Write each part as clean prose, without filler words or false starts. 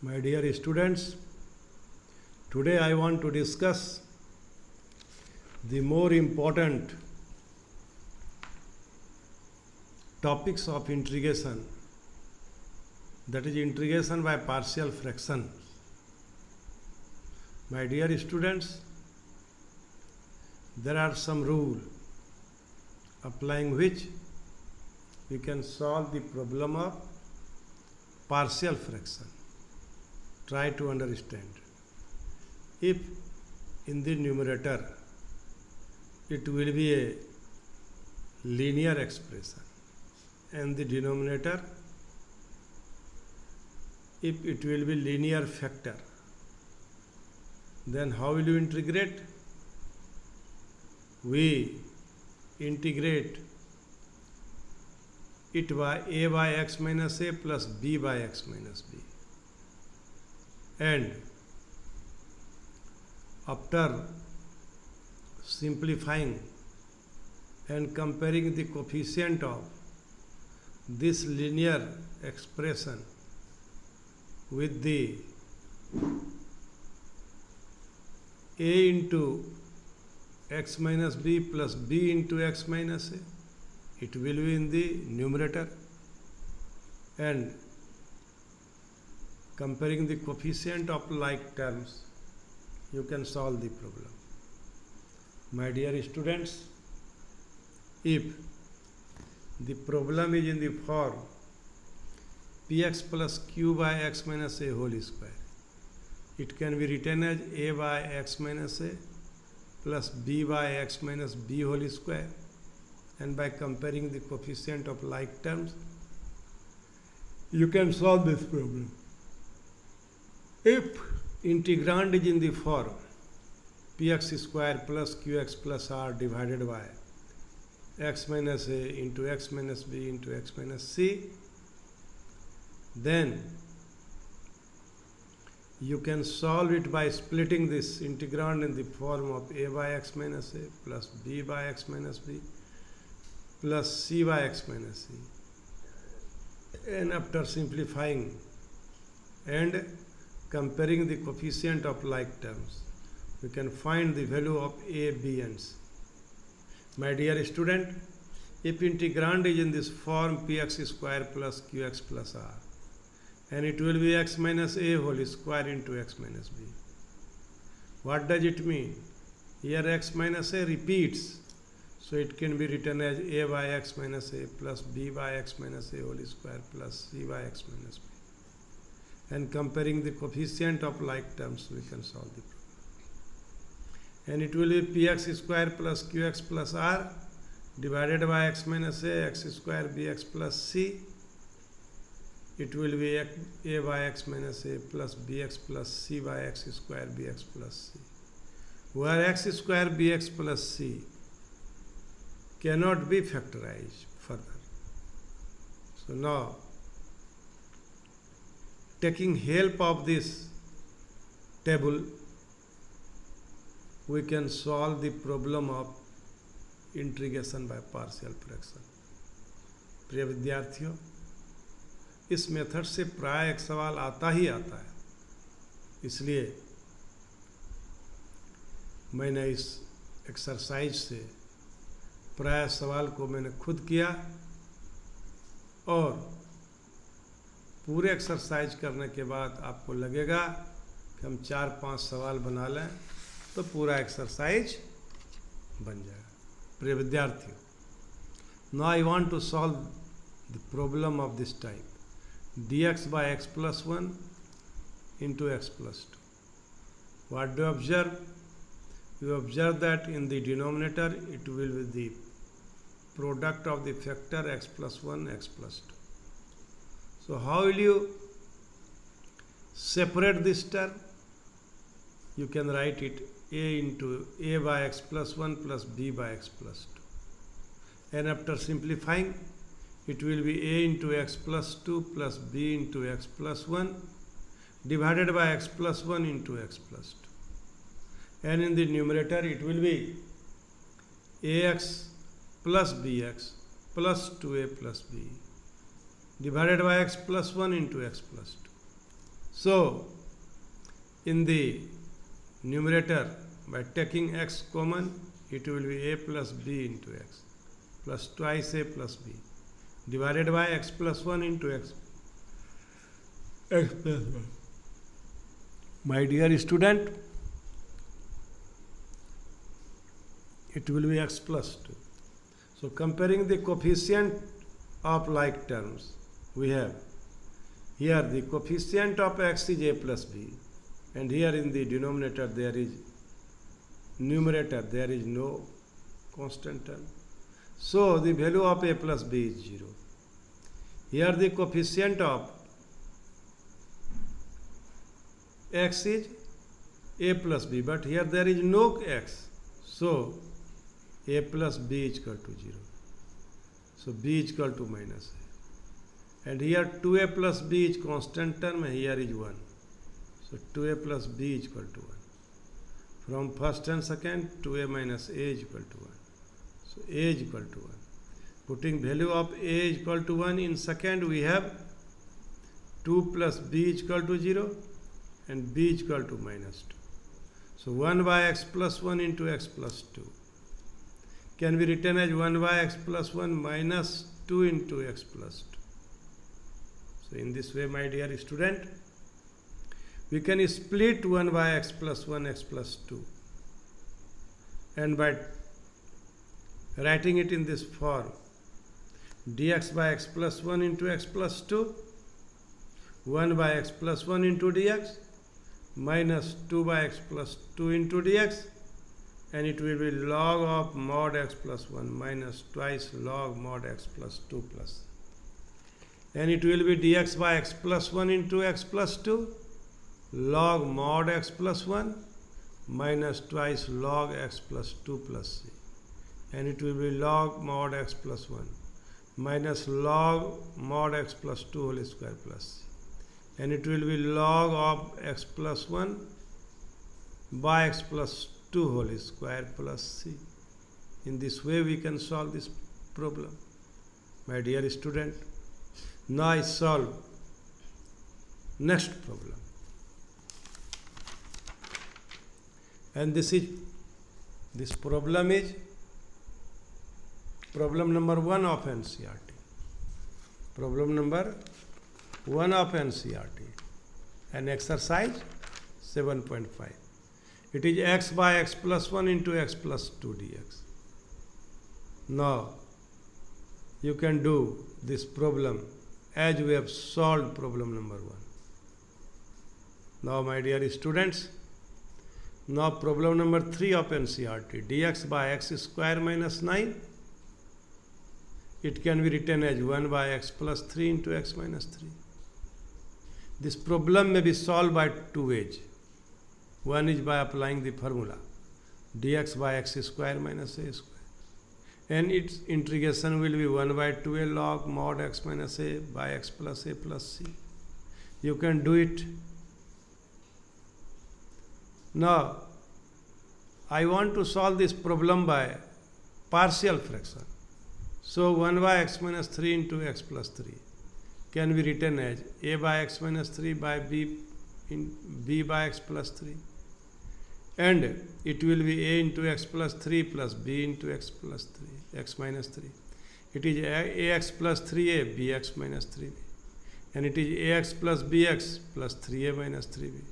My dear students, today I want to discuss the more important topics of integration, that is integration by partial fraction. My dear students, there are some rules applying which we can solve the problem of partial fraction. Try to understand. If in the numerator it will be a linear expression and the denominator if it will be linear factor, then how will you integrate? We integrate it by a by x minus a plus b by x minus b. And after simplifying and comparing the coefficient of this linear expression with the a into x minus b plus b into x minus a, it will be in the numerator, and comparing the coefficient of like terms, you can solve the problem. My dear students, if the problem is in the form px plus q by x minus a whole square, it can be written as a by x minus a plus b by x minus b whole square, and by comparing the coefficient of like terms, you can solve this problem. If integrand is in the form px square plus qx plus r divided by x minus a into x minus b into x minus c, then you can solve it by splitting this integrand in the form of a by x minus a plus b by x minus b plus c by x minus c. And after simplifying and comparing the coefficient of like terms, we can find the value of a, b and c. My dear student, if integrand is in this form px square plus qx plus r, and it will be x minus a whole square into x minus b. What does it mean? Here x minus a repeats, so it can be written as a by x minus a plus b by x minus a whole square plus c by x minus b. And comparing the coefficient of like terms, we can solve the problem. And it will be px square plus qx plus r divided by x minus a, x square bx plus c. It will be a by x minus a plus bx plus c by x square bx plus c, where x square bx plus c cannot be factorized further. So now, taking help of this table, we can solve the problem of integration by partial fraction. प्रिय विद्यार्थियों, इस method से प्राय एक सवाल आता ही आता है, इसलिए मैंने इस एक्सरसाइज से प्राय सवाल को मैंने खुद किया, और पूरे एक्सरसाइज करने के बाद आपको लगेगा कि हम 4-5 सवाल बना लें तो पूरा एक्सरसाइज बन जाएगा. प्रिय विद्यार्थियों, now I want to solve the problem of this type dx by x plus 1 into x plus 2. What do you observe? You observe that in the denominator it will be the product of the factor x plus 1 x plus 2. So how will you separate this term? You can write it a into a by x plus 1 plus b by x plus 2. And after simplifying, it will be a into x plus 2 plus b into x plus 1 divided by x plus 1 into x plus 2. And in the numerator, it will be ax plus bx plus 2a plus b divided by x plus 1 into x plus 2. So in the numerator, by taking x common, it will be a plus b into x plus twice a plus b divided by x plus 1 into x plus 1. My dear student, it will be x plus 2. So comparing the coefficient of like terms, we have here the coefficient of x is a plus b, and here in the denominator there is numerator there is no constant term. So the value of a plus b is 0. Here the coefficient of x is a plus b, but here there is no x. So a plus b is equal to 0. So b is equal to minus a. And here 2a plus b is constant term, and here is 1. So 2a plus b is equal to 1. From first and second, 2a minus a is equal to 1. So a is equal to 1. Putting value of a is equal to 1 in second, we have 2 plus b is equal to 0 and b is equal to minus 2. So 1 by x plus 1 into x plus 2 can be written as 1 by x plus 1 minus 2 into x plus 2. So in this way, my dear student, we can split 1 by x plus 1 x plus 2, and by writing it in this form, dx by x plus 1 into x plus 2, 1 by x plus 1 into dx minus 2 by x plus 2 into dx, and it will be log of mod x plus 1 minus twice log mod x plus 2 plus, and it will be dx by x plus 1 into x plus 2 log mod x plus 1 minus twice log x plus 2 plus c, and it will be log mod x plus 1 minus log mod x plus 2 whole square plus c, and it will be log of x plus 1 by x plus 2 whole square plus c. In this way we can solve this problem, my dear student. Now I solve next problem, and this problem is problem number 1 of NCERT. Problem number 1 of NCERT, and exercise 7.5. It is x by x plus 1 into x plus 2 dx. Now you can do this problem as we have solved problem number 1. Now, my dear students, now problem number 3 of NCERT, dx by x square minus 9. It can be written as 1 by x plus 3 into x minus 3. This problem may be solved by 2 ways. One is by applying the formula dx by x square minus a square, and its integration will be 1 by 2a log mod x minus a by x plus a plus c. You can do it. Now, I want to solve this problem by partial fraction. So 1 by x minus 3 into x plus 3 can be written as a by x minus 3 by b in b by x plus 3, and it will be a into x plus 3 plus b into x plus 3 x minus 3. It is ax plus 3a bx minus 3b, and it is ax plus bx plus 3a minus 3b.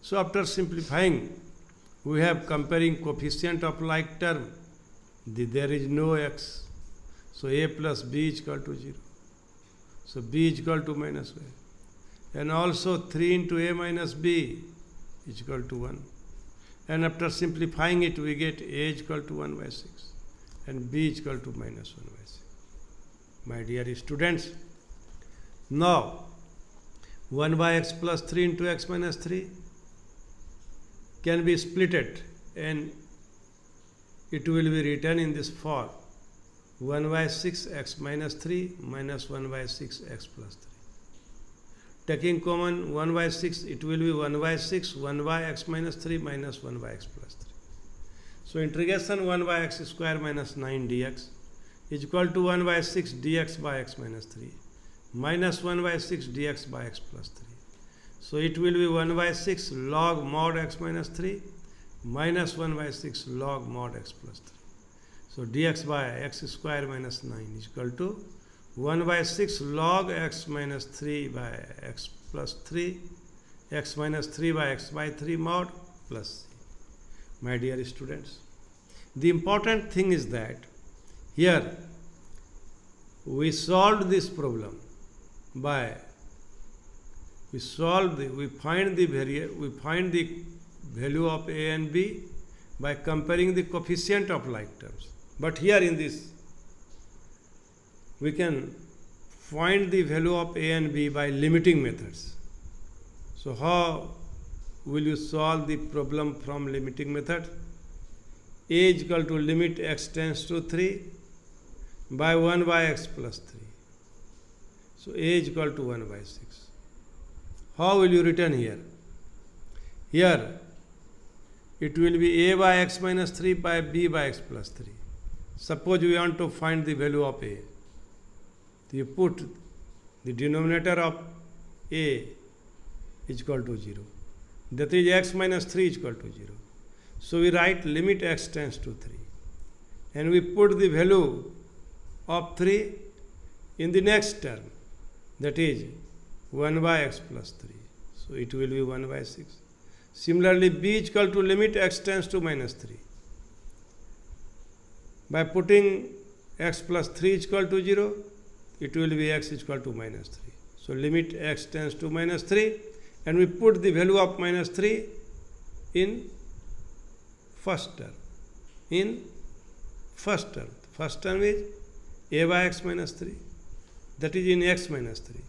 So after simplifying, we have comparing coefficient of like term. There is no x, so a plus b is equal to 0. So b is equal to minus 1. And also 3 into a minus b is equal to 1. And after simplifying it, we get a is equal to 1 by 6 and b is equal to minus 1 by 6. My dear students, now 1 by x plus 3 into x minus 3 can be splitted, and it will be written in this form: 1 by 6 x minus 3 minus 1 by 6 x plus 3. Taking common 1 by 6, it will be 1 by 6 1 by x minus 3 minus 1 by x plus 3. So integration 1 by x square minus 9 dx is equal to 1 by 6 dx by x minus 3 minus 1 by 6 dx by x plus 3. So it will be 1 by 6 log mod x minus 3 minus 1 by 6 log mod x plus 3. So dx by x square minus 9 is equal to 1 by 6 log x minus 3 by x plus 3, x minus 3 by x by 3 mod plus c. My dear students, the important thing is that here we solved this problem by we find the value of a and b by comparing the coefficient of like terms. But here in this we can find the value of a and b by limiting methods. So how will you solve the problem from limiting method? A is equal to limit x tends to 3 by 1 by x plus 3. So a is equal to 1 by 6. How will you return here? Here it will be a by x minus 3 by b by x plus 3. Suppose we want to find the value of a. You put the denominator of a is equal to 0. That is x minus 3 is equal to 0. So we write limit x tends to 3. And we put the value of 3 in the next term. That is 1 by x plus 3. So it will be 1 by 6. Similarly, b is equal to limit x tends to minus 3. By putting x plus 3 is equal to 0, it will be x is equal to minus 3. So limit x tends to minus 3, and we put the value of minus 3 in first term. First term is a by x minus 3. That is in x minus 3.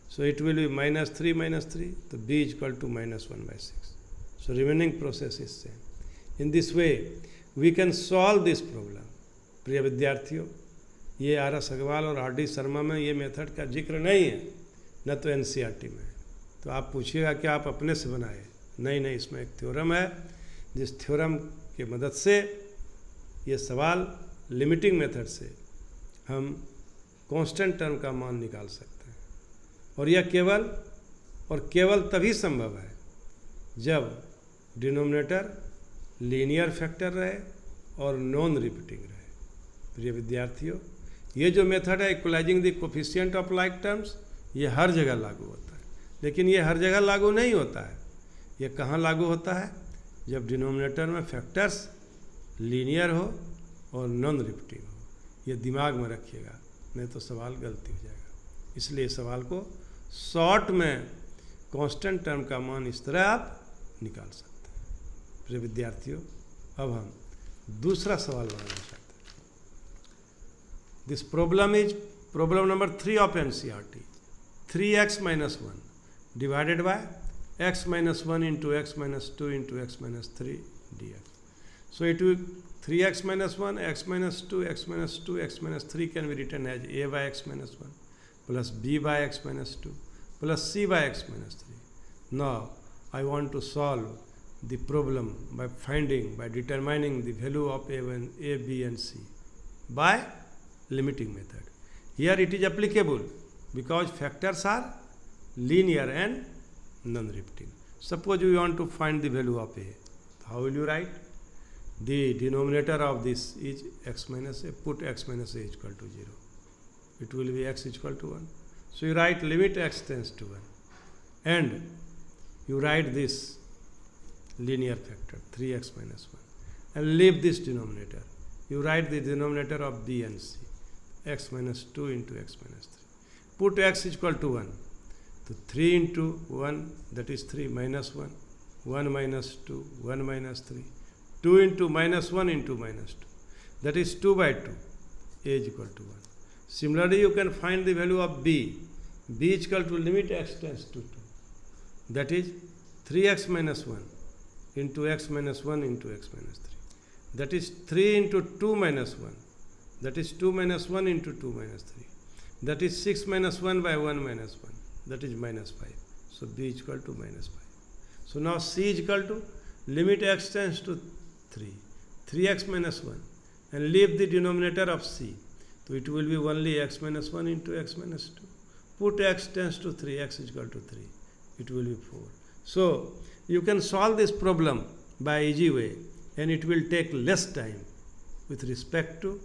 So it will be minus 3 minus 3. So b is equal to minus 1 by 6. So remaining process is same. In this way, we can solve this problem. प्रिय विद्यार्थियों, ये RS. Agarwal और RD. Sharma में ये method का जिक्र नहीं है, न तो एनसीईआरटी में। तो आप पूछिएगा कि आप अपने से बनाए? नहीं, इसमें एक थ्योरम है, जिस थ्योरम की मदद से ये सवाल लिमिटिंग मेथड से हम कांस्टेंट टर्म का मान निकाल सकते हैं। और यह केवल तभी संभव है जब डिनोमिनेटर लीनियर फैक्टर रहे और नॉन रिपीटिंग रहे। प्रिय विद्यार्थियों, ये जो मेथड है equalising the coefficient of like terms, ये हर जगह लागू होता है। लेकिन ये हर जगह लागू नहीं होता है। ये कहाँ लागू होता है? जब डिनोमिनेटर में फैक्टर्स लीनियर हो और नॉन रिपीटिंग हो। ये दिमाग में रखिएगा, नहीं तो सवाल गलती हो जाएगा। इसलिए सवाल को शॉर्ट में कांस्टेंट टर्म का मान इस तरह आप निकाल सकते हैं। प्रिय विद्यार्थियों, अब हम दूसरा सवाल बनाना चाहते हैं। This problem is problem number 3 of NCERT. 3x minus 1 divided by x minus 1 into x minus 2 into x minus 3 dx. So it will 3x minus 1, x minus 2, x minus 2, x minus 3 can be written as a by x minus 1 plus b by x minus 2 plus c by x minus 3. Now I want to solve the problem by determining the value of a, b and c by limiting method. Here it is applicable because factors are linear and non-repeating. Suppose you want to find the value of a. How will you write? The denominator of this is x minus a. Put x minus a is equal to 0. It will be x is equal to 1. So you write limit x tends to 1. And you write this linear factor 3x minus 1. And leave this denominator. You write the denominator of b and c. X minus 2 into x minus 3. Put x is equal to 1. So 3 into 1, that is 3 minus 1. 1 minus 2, 1 minus 3. 2 into minus 1 into minus 2. That is 2 by 2. A is equal to 1. Similarly, you can find the value of b. B is equal to limit x tends to 2. That is 3x minus 1 into x minus 1 into x minus 3. That is 3 into 2 minus 1. That is 2 minus 1 into 2 minus 3. That is 6 minus 1 by 1 minus 1. That is minus 5. So b is equal to minus 5. So now c is equal to limit x tends to 3. 3x minus 1. And leave the denominator of c. So it will be only x minus 1 into x minus 2. Put x tends to 3. X is equal to 3. it will be 4. So you can solve this problem by easy way, and it will take less time with respect to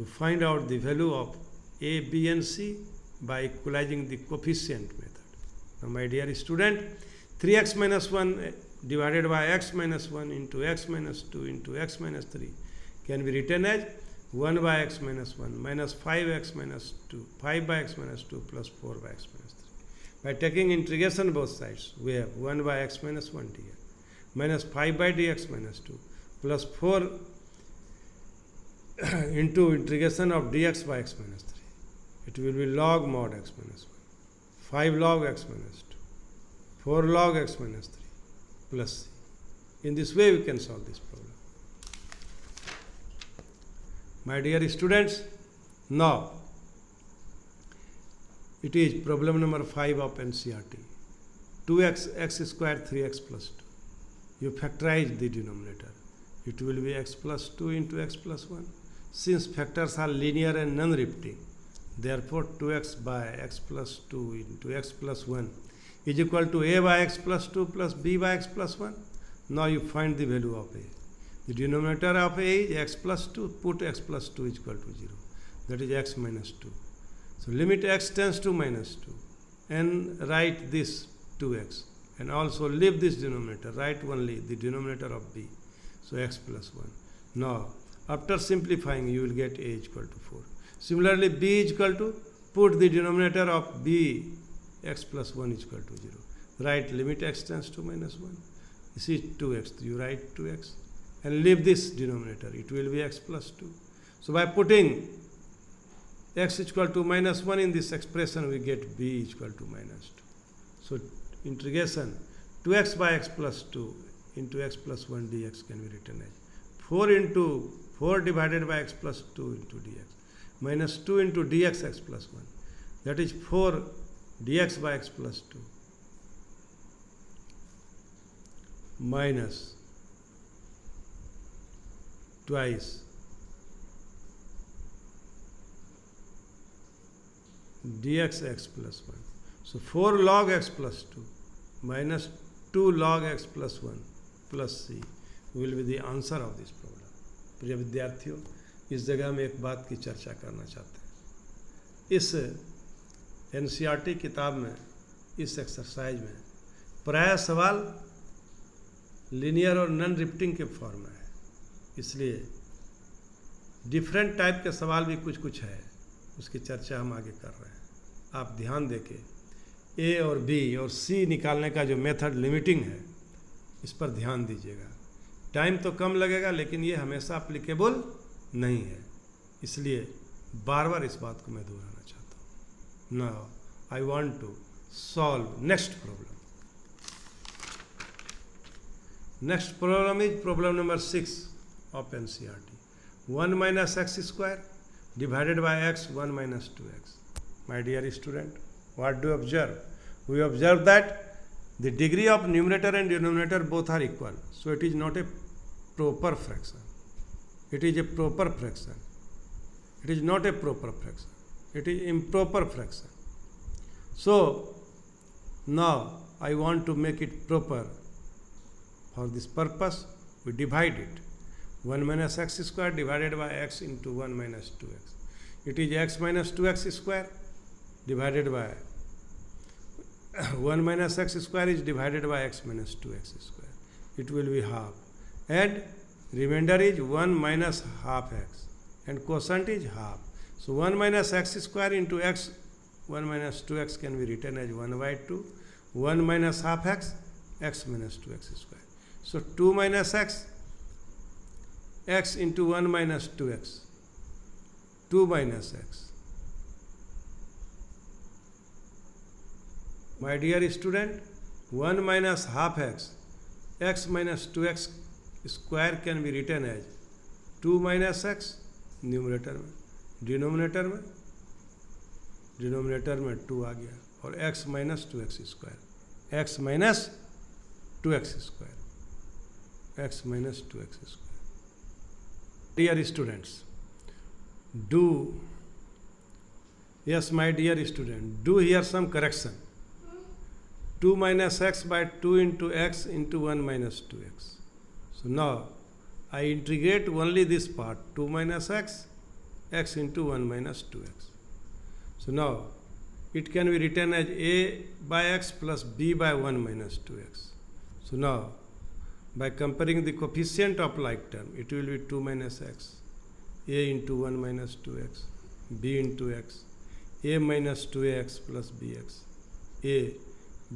find out the value of a, b and c by equalizing the coefficient method. Now my dear student, 3x minus 1 divided by x minus 1 into x minus 2 into x minus 3 can be written as 1 by x minus 1 minus 5x minus 2, 5 by x minus 2 plus 4 by x minus 3. By taking integration both sides, we have 1 by x minus 1 dx minus 5 by dx minus 2 plus 4 into integration of dx by x minus 3. It will be log mod x minus 1, 5 log x minus 2, 4 log x minus 3 plus c. In this way we can solve this problem. My dear students, now it is problem number 5 of NCERT. 2x x square 3x plus 2. You factorize the denominator. It will be x plus 2 into x plus 1. Since factors are linear and non-repeating, therefore 2x by x plus 2 into x plus 1 is equal to a by x plus 2 plus b by x plus 1. Now you find the value of a. The denominator of a is x plus 2. Put x plus 2 is equal to 0. That is x minus 2. So limit x tends to minus 2. And write this 2x. And also leave this denominator. Write only the denominator of b. So x plus 1. Now, after simplifying, you will get a is equal to 4. Similarly, b is equal to, put the denominator of b, x plus 1 is equal to 0. Write limit x tends to minus 1. This is 2x. You write 2x. And leave this denominator. It will be x plus 2. So by putting x is equal to minus 1 in this expression, we get b is equal to minus 2. So integration 2x by x plus 2 into x plus 1 dx can be written as 4 divided by x plus 2 into dx minus 2 into dx x plus 1. That is 4 dx by x plus 2 minus twice dx x plus 1. So 4 log x plus 2 minus 2 log x plus 1 plus c will be the answer of this problem. प्रिय विद्यार्थियों, इस जगह में एक बात की चर्चा करना चाहते हैं. इस एनसीईआरटी किताब में, इस एक्सरसाइज में प्राय सवाल लीनियर और नॉन रिपीटिंग के फॉर्म में है, इसलिए डिफरेंट टाइप के सवाल भी कुछ कुछ है, उसकी चर्चा हम आगे कर रहे हैं. आप ध्यान देके ए और बी और सी निकालने का जो मेथड लिमिटिंग है, इस पर ध्यान दीजिएगा. टाइम तो कम लगेगा, लेकिन ये हमेशा अप्लीकेबल नहीं है, इसलिए बार बार इस बात को मैं दोहराना चाहता हूँ. Now I want to solve next problem. Next problem is problem number 6 of NCERT. 1 minus x square divided by x 1 minus 2x. My dear student, what do you observe? We observe that the degree of numerator and denominator both are equal. So it is not a proper fraction. It is a proper fraction. It is not a proper fraction. It is improper fraction. So now I want to make it proper. For this purpose, we divide it. 1 minus x square divided by x into 1 minus 2x. It is x minus 2x square divided by 1 minus x square is divided by x minus 2x square. It will be half. And remainder is 1 minus half x. And quotient is half. So 1 minus x square into x 1 minus 2x can be written as 1 by 2. 1 minus half x, x minus 2x square. So 2 minus x, x into 1 minus 2x, 2 minus x. My dear student, 1 minus half x, x minus 2x square can be written as 2 minus x, numerator में, denominator में 2 आ गया, और x minus 2x square, x minus 2x square, x minus 2x square. Dear students, yes my dear student, do here some correction. 2 minus x by 2 into x into 1 minus 2x. So now I integrate only this part, 2 minus x, x into 1 minus 2x. So now it can be written as a by x plus b by 1 minus 2x. So now by comparing the coefficient of like term, it will be 2 minus x, a into 1 minus 2x, b into x, a minus 2x plus bx, a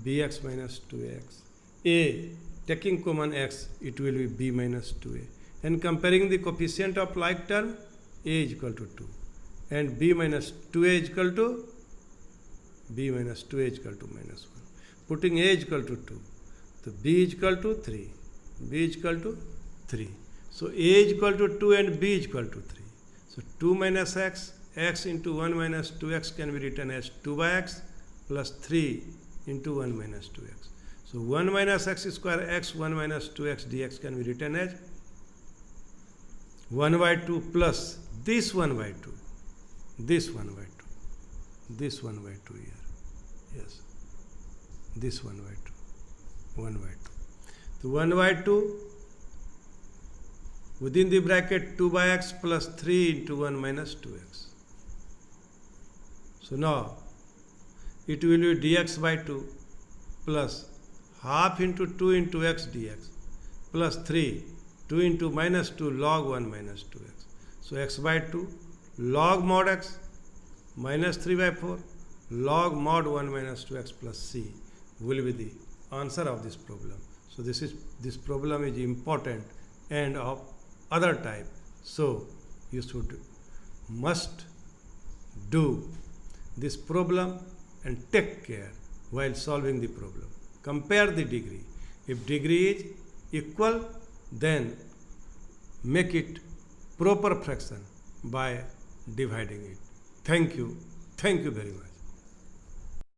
bx minus 2x, a taking common x, it will be b minus 2a. And comparing the coefficient of like term, a is equal to 2 and b minus 2a is equal to b minus 2a is equal to minus 1. Putting a is equal to 2, so b is equal to 3, b is equal to 3. So a is equal to 2 and b is equal to 3. So 2 minus x, x into 1 minus 2x can be written as 2 by x plus 3 into 1 minus 2x. So 1 minus x square x 1 minus 2x dx can be written as 1 by 2 plus this 1 by 2, this 1 by 2, this 1 by 2 here, yes, this 1 by 2, 1 by 2. So 1 by 2 within the bracket 2 by x plus 3 into 1 minus 2x. So now it will be dx by 2 plus half into 2 into x dx plus 3, 2 into minus 2 log 1 minus 2x. So x by 2 log mod x minus 3 by 4 log mod 1 minus 2x plus c will be the answer of this problem. So this problem is important and of other type. So you must do this problem and take care while solving the problem. Compare the degree. If degree is equal, then make it proper fraction by dividing it. Thank you very much.